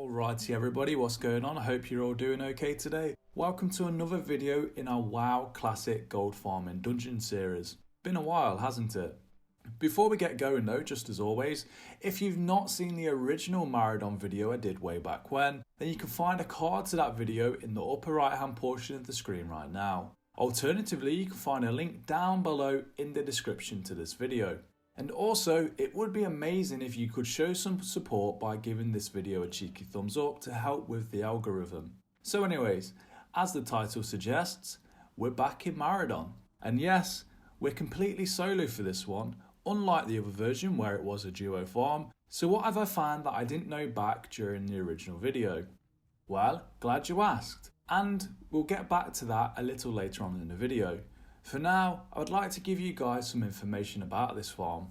Alrighty everybody, what's going on? I hope you're all doing okay today. Welcome to another video in our WoW Classic Gold Farming Dungeon series. Been a while, hasn't it? Before we get going though, just as always, if you've not seen the original Maraudon video I did way back when, then you can find a card to that video in the upper right hand portion of the screen right now. Alternatively, you can find a link down below in the description to this video. And also, it would be amazing if you could show some support by giving this video a cheeky thumbs up to help with the algorithm. So anyways, as the title suggests, we're back in Maraudon. And yes, we're completely solo for this one, unlike the other version where it was a duo farm. So what have I found that I didn't know back during the original video? Well, glad you asked. And we'll get back to that a little later on in the video. For now, I would like to give you guys some information about this farm.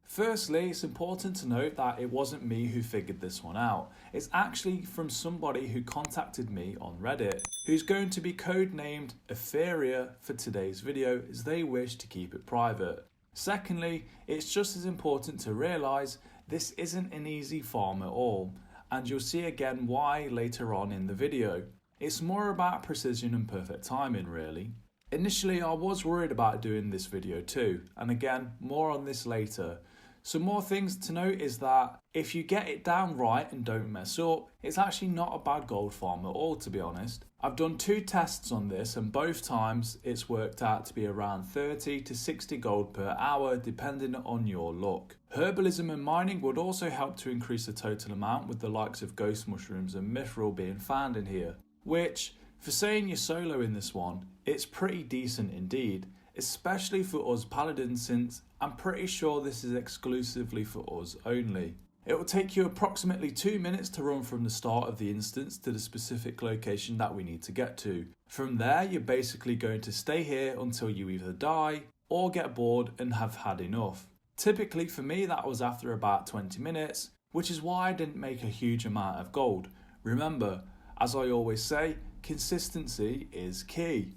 Firstly, it's important to note that it wasn't me who figured this one out. It's actually from somebody who contacted me on Reddit, who's going to be codenamed Etheria for today's video as they wish to keep it private. Secondly, it's just as important to realise this isn't an easy farm at all, and you'll see again why later on in the video. It's more about precision and perfect timing really. Initially I was worried about doing this video too, and again more on this later. Some more things to note is that if you get it down right and don't mess up, it's actually not a bad gold farm at all, to be honest. I've done 2 tests on this and both times it's worked out to be around 30 to 60 gold per hour depending on your luck. Herbalism and mining would also help to increase the total amount with the likes of ghost mushrooms and mithril being found in here, which, for saying you're solo in this one, it's pretty decent indeed, especially for us paladins since I'm pretty sure this is exclusively for us only. It will take you approximately 2 minutes to run from the start of the instance to the specific location that we need to get to. From there you're basically going to stay here until you either die or get bored and have had enough. Typically for me that was after about 20 minutes, which is why I didn't make a huge amount of gold. Remember, as I always say, consistency is key.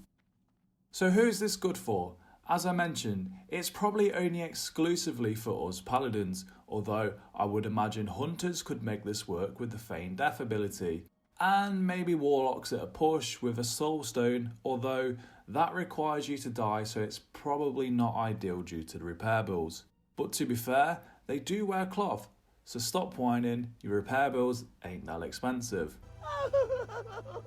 So who's this good for? As I mentioned, it's probably only exclusively for us paladins, although I would imagine hunters could make this work with the feigned death ability, and maybe warlocks at a push with a soul stone, although that requires you to die so it's probably not ideal due to the repair bills. But to be fair, they do wear cloth, so stop whining, your repair bills ain't that expensive.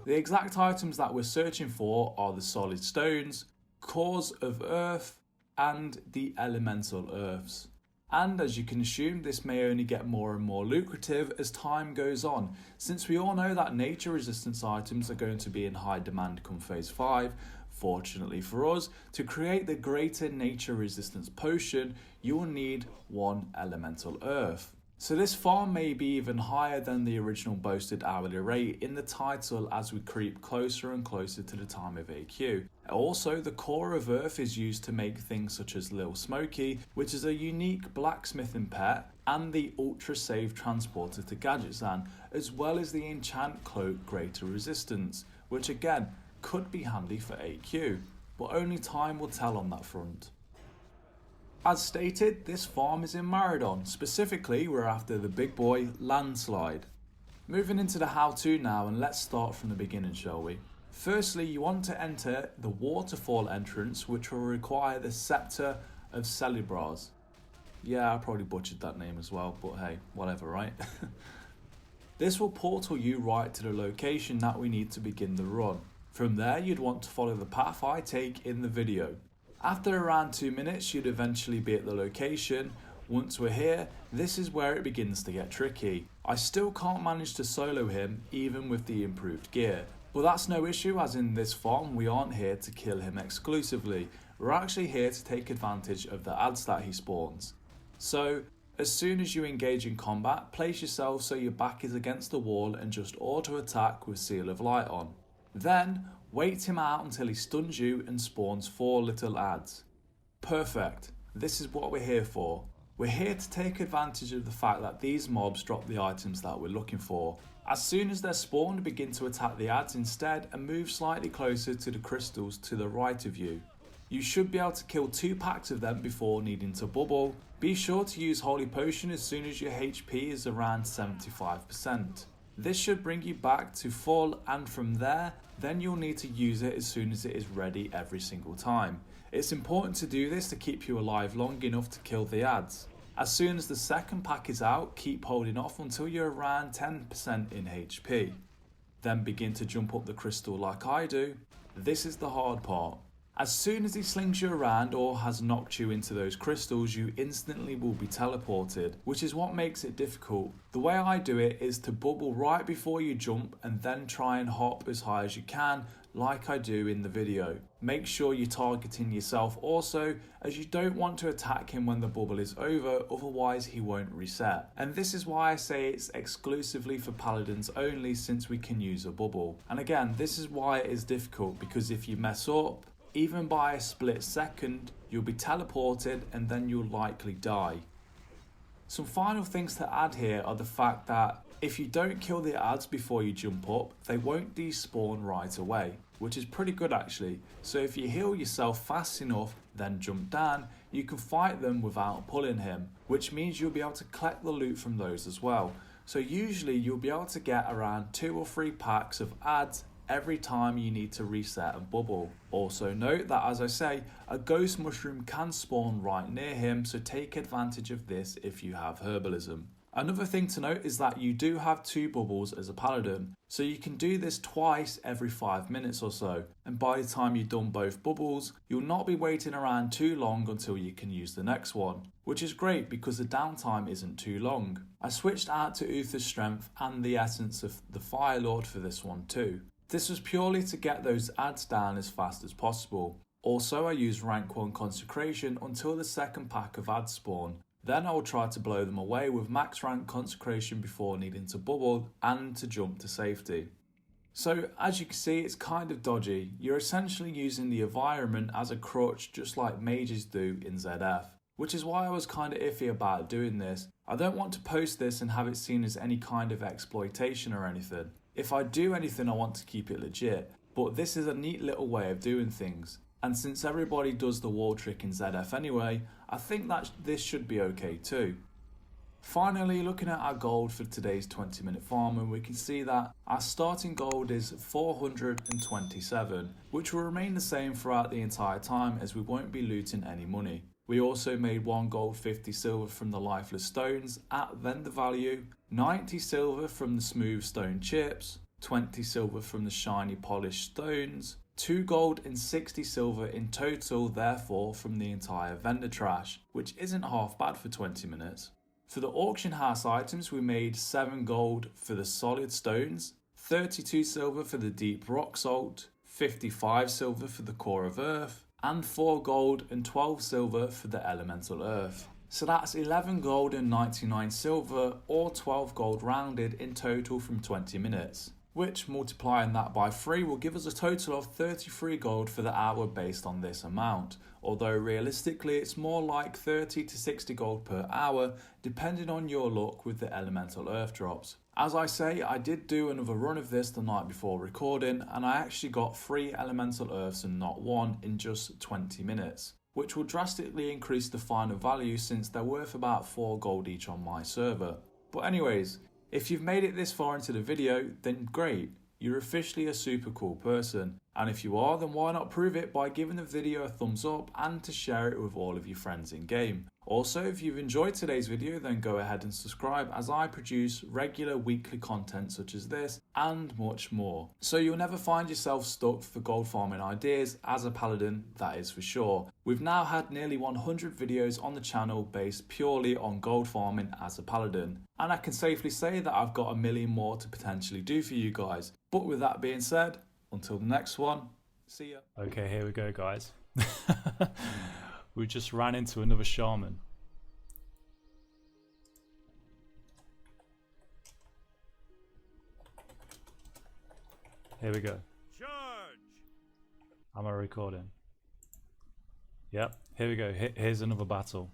The exact items that we're searching for are the solid stones, cores of earth, and the elemental earths. And as you can assume, this may only get more and more lucrative as time goes on, since we all know that nature resistance items are going to be in high demand come phase 5. Fortunately for us, to create the greater nature resistance potion, you will need 1 elemental earth. So this farm may be even higher than the original boasted hourly rate in the title as we creep closer and closer to the time of AQ. Also, the core of earth is used to make things such as Lil Smokey, which is a unique blacksmithing pet, and the ultra safe transporter to Gadgetzan, as well as the enchant cloak greater resistance, which again could be handy for AQ, but only time will tell on that front. As stated, this farm is in Maraudon. Specifically, we're after the big boy Landslide. Moving into the how-to now, and let's start from the beginning, shall we? Firstly, you want to enter the waterfall entrance, which will require the Scepter of Celebras. Yeah, I probably butchered that name as well, but hey, whatever, right? This will portal you right to the location that we need to begin the run. From there, you'd want to follow the path I take in the video. After around 2 minutes, you'd eventually be at the location. Once we're here, this is where it begins to get tricky. I still can't manage to solo him even with the improved gear. But that's no issue, as in this farm we aren't here to kill him exclusively. We're actually here to take advantage of the ads that he spawns. So, as soon as you engage in combat, place yourself so your back is against the wall and just auto attack with Seal of Light on. Then, wait him out until he stuns you and spawns 4 little ads. Perfect. This is what we're here for. We're here to take advantage of the fact that these mobs drop the items that we're looking for. As soon as they're spawned, begin to attack the ads instead and move slightly closer to the crystals to the right of you. You should be able to kill 2 packs of them before needing to bubble. Be sure to use Holy Potion as soon as your HP is around 75%. This should bring you back to full, and from there, then you'll need to use it as soon as it is ready every single time. It's important to do this to keep you alive long enough to kill the ads. As soon as the second pack is out, keep holding off until you're around 10% in HP. Then begin to jump up the crystal like I do. This is the hard part. As soon as he slings you around or has knocked you into those crystals, you instantly will be teleported, which is what makes it difficult. The way I do it is to bubble right before you jump and then try and hop as high as you can, like I do in the video. Make sure you're targeting yourself also, as you don't want to attack him when the bubble is over, otherwise he won't reset. And this is why I say it's exclusively for paladins only, since we can use a bubble. And again, this is why it is difficult, because if you mess up, even by a split second, you'll be teleported and then you'll likely die. Some final things to add here are the fact that if you don't kill the ads before you jump up, they won't despawn right away, which is pretty good actually. So if you heal yourself fast enough, then jump down, you can fight them without pulling him, which means you'll be able to collect the loot from those as well. So usually you'll be able to get around 2 or 3 packs of ads every time you need to reset and bubble. Also note that, as I say, a ghost mushroom can spawn right near him, so take advantage of this if you have herbalism. Another thing to note is that you do have 2 bubbles as a paladin, so you can do this twice every 5 minutes or so, and by the time you've done both bubbles, you'll not be waiting around too long until you can use the next one, which is great because the downtime isn't too long. I switched out to Uther's Strength and the Essence of the Fire Lord for this one too. This was purely to get those ads down as fast as possible. Also, I used rank 1 Consecration until the second pack of ads spawn. Then I will try to blow them away with max rank Consecration before needing to bubble and to jump to safety. So as you can see, it's kind of dodgy. You're essentially using the environment as a crutch, just like mages do in ZF. Which is why I was kind of iffy about doing this. I don't want to post this and have it seen as any kind of exploitation or anything. If I do anything, I want to keep it legit, but this is a neat little way of doing things. And since everybody does the wall trick in ZF anyway, I think that this should be okay too. Finally, looking at our gold for today's 20-minute farm, and we can see that our starting gold is 427, which will remain the same throughout the entire time as we won't be looting any money. We also made 1 gold 50 silver from the lifeless stones at vendor value, 90 silver from the smooth stone chips, 20 silver from the shiny polished stones, 2 gold and 60 silver in total therefore from the entire vendor trash, which isn't half bad for 20 minutes. For the auction house items, we made 7 gold for the solid stones, 32 silver for the deep rock salt, 55 silver for the core of earth, and 4 gold and 12 silver for the elemental earth. So that's 11 gold and 99 silver, or 12 gold rounded in total from 20 minutes. Which, multiplying that by 3, will give us a total of 33 gold for the hour based on this amount. Although realistically it's more like 30 to 60 gold per hour, depending on your luck with the elemental earth drops. As I say, I did do another run of this the night before recording, and I actually got 3 elemental earths and not 1 in just 20 minutes, which will drastically increase the final value since they're worth about 4 gold each on my server. But anyways, if you've made it this far into the video, then great, you're officially a super cool person. And if you are, then why not prove it by giving the video a thumbs up and to share it with all of your friends in game. Also, if you've enjoyed today's video, then go ahead and subscribe, as I produce regular weekly content such as this and much more. So you'll never find yourself stuck for gold farming ideas as a paladin, that is for sure. We've now had nearly 100 videos on the channel based purely on gold farming as a paladin. And I can safely say that I've got a million more to potentially do for you guys. But with that being said, until the next one, see ya. Okay, here we go, guys. We just ran into another shaman. Here we go. Charge! Am I recording? Yep, here we go. Here's another battle.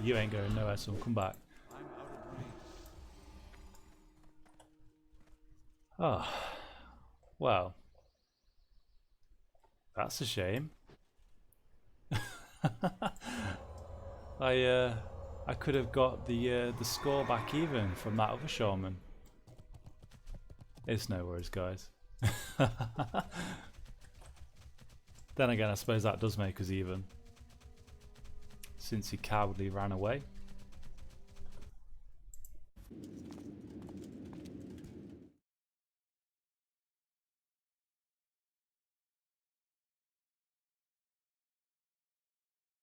You ain't going nowhere, son. Come back. Oh, well, that's a shame. I I could have got the score back even from that other shaman. It's no worries, guys. Then again, I suppose that does make us even, since he cowardly ran away.